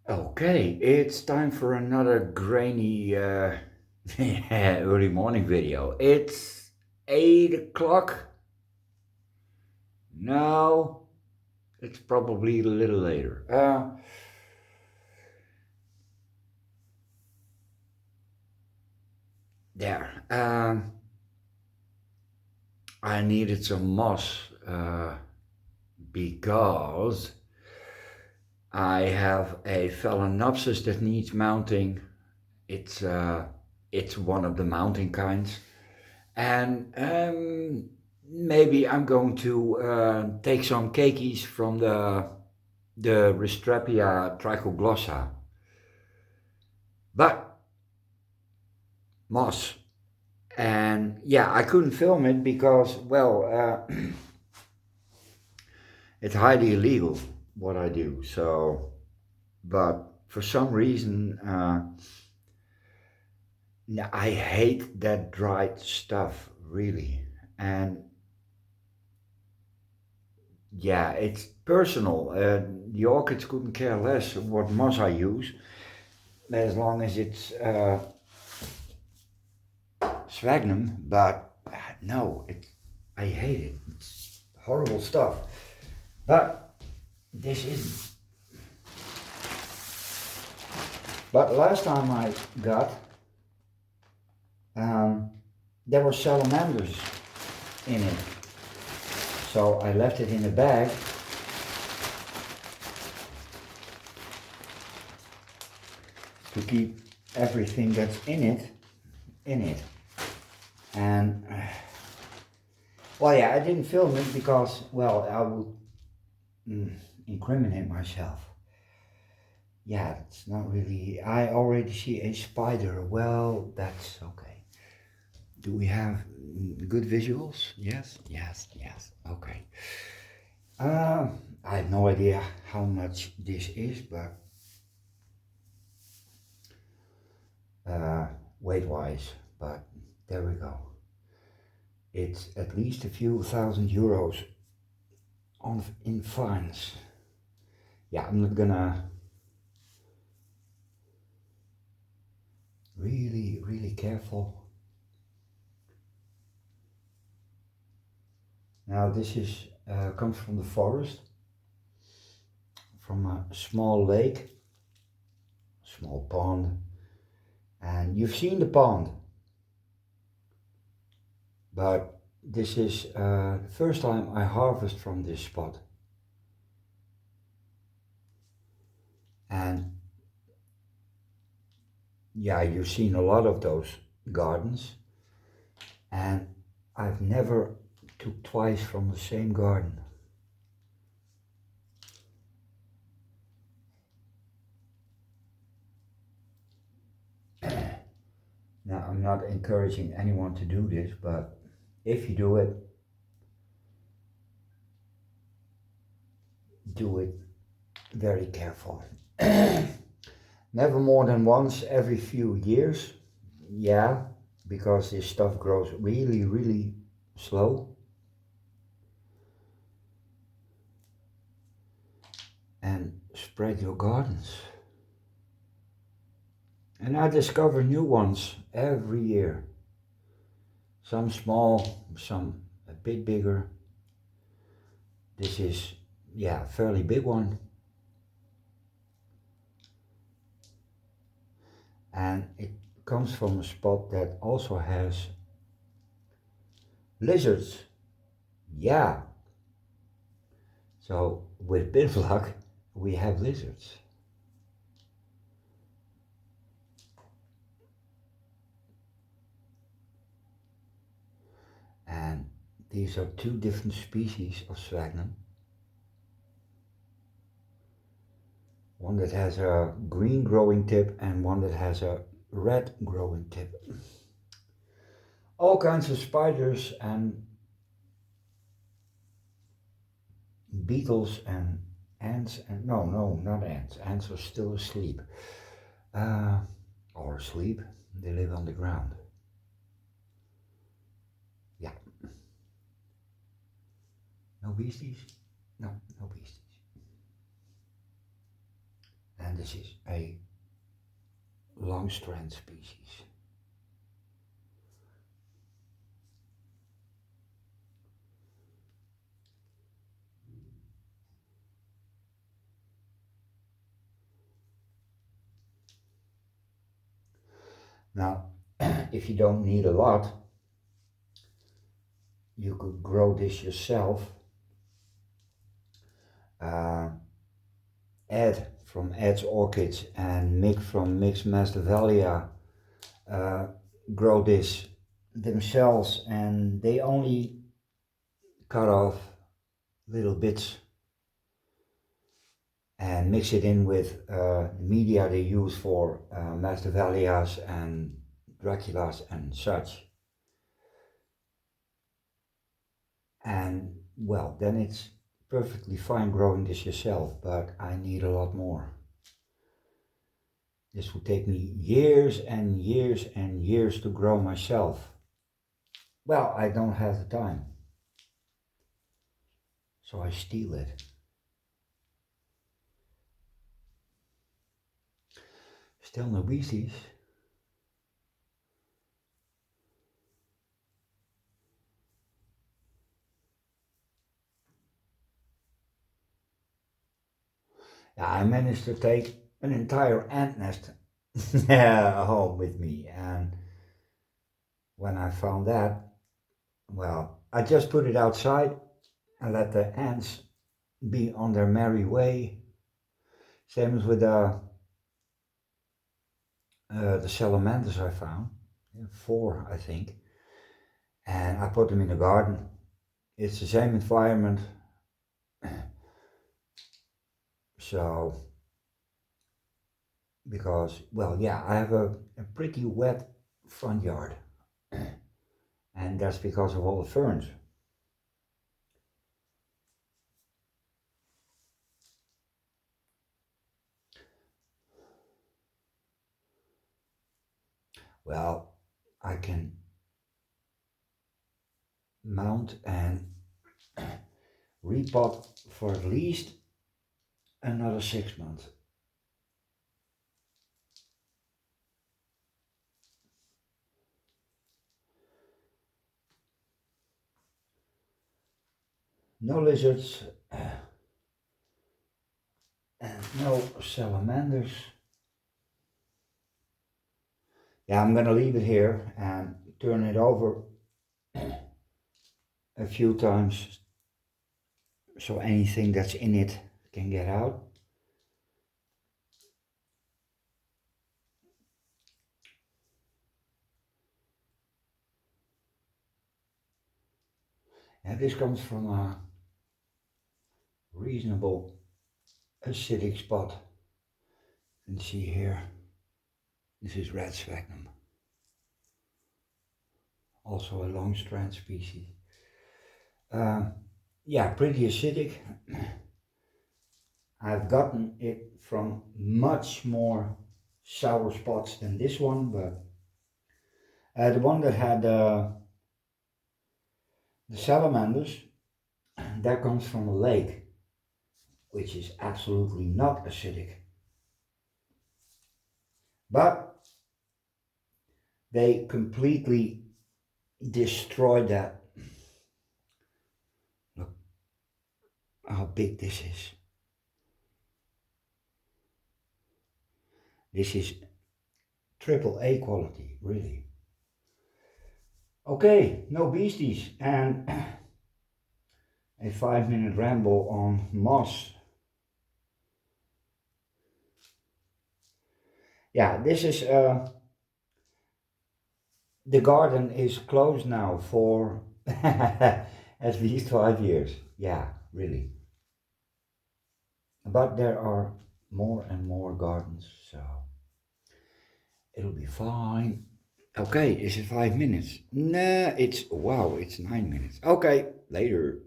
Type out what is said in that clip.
Okay, it's time for another grainy early morning video. It's 8 o'clock. No, it's probably a little later. There. I needed some moss because I have a Phalaenopsis that needs mounting. It's uh, it's one of the mounting kinds. And maybe I'm going to take some cakeys from the Restrepia trichoglossa. But moss. And yeah, I couldn't film it because, well, it's highly illegal what I do. So, but for some reason, I hate that dried stuff, really. And yeah, it's personal. The orchids couldn't care less what moss I use, as long as it's sphagnum. But no, I hate it. It's horrible stuff. But this is. But last time I got, um, there were salamanders in it, so I left it in a bag. To keep everything that's in it. And well, yeah, I didn't film it because, well, I would incriminate myself. Yeah, it's not really. I already see a spider. Well, that's okay. Do we have good visuals? Yes, yes, yes. Okay. I have no idea how much this is, but uh, weight-wise, but there we go. It's at least a few thousand euros in fines. Yeah, I'm not gonna really careful. Now this is comes from the forest, from a small lake, small pond, and you've seen the pond, but this is the first time I harvest from this spot. And yeah, you've seen a lot of those gardens, and I've never took twice from the same garden. Now, I'm not encouraging anyone to do this, but if you do it very careful. Never more than once every few years. Yeah, because this stuff grows really slow. And spread your gardens. And I discover new ones every year. Some small, some a bit bigger. This is, yeah, a fairly big one. And it comes from a spot that also has lizards. Yeah. So with a bit of luck, we have lizards. And these are two different species of sphagnum. One that has a green growing tip and one that has a red growing tip. All kinds of spiders and beetles and ants and no, not ants. Ants are still asleep. Uh, or asleep. They live on the ground. Yeah. No beasties? No beasties. and this is a long strand species. Now, if you don't need a lot, you could grow this yourself. Ed from Ed's Orchids and Mick from Mick's Masdevallia grow this themselves, and they only cut off little bits and mix it in with media they use for Masdevallias and Draculas and such. And well, then it's perfectly fine growing this yourself, but I need a lot more. This would take me years and years and years to grow myself. Well, I don't have the time, so I steal it. Still no beasties. Yeah, I managed to take an entire ant nest home with me, and when I found that, well, I just put it outside and let the ants be on their merry way. Same as with the salamanders I found, 4 I think, and I put them in the garden. It's the same environment, so because, well, yeah, I have a pretty wet front yard, and that's because of all the ferns. Well, I can mount and repot for at least another 6 months. No lizards and no salamanders. Yeah, I'm gonna leave it here and turn it over a few times so anything that's in it can get out. And this comes from a reasonable acidic spot. You can see here, this is red sphagnum, also a long strand species. Yeah, pretty acidic. I've gotten it from much more sour spots than this one, but the one that had the salamanders, that comes from a lake, which is absolutely not acidic. But they completely destroyed that. Look how big this is. This is AAA quality, really. Okay, no beasties, and a 5-minute ramble on moss. Yeah, this is the garden is closed now for at least 5 years. Yeah, really. But there are more and more gardens, so it'll be fine. Okay, is it 5 minutes? Nah, it's, wow, it's 9 minutes. Okay, later.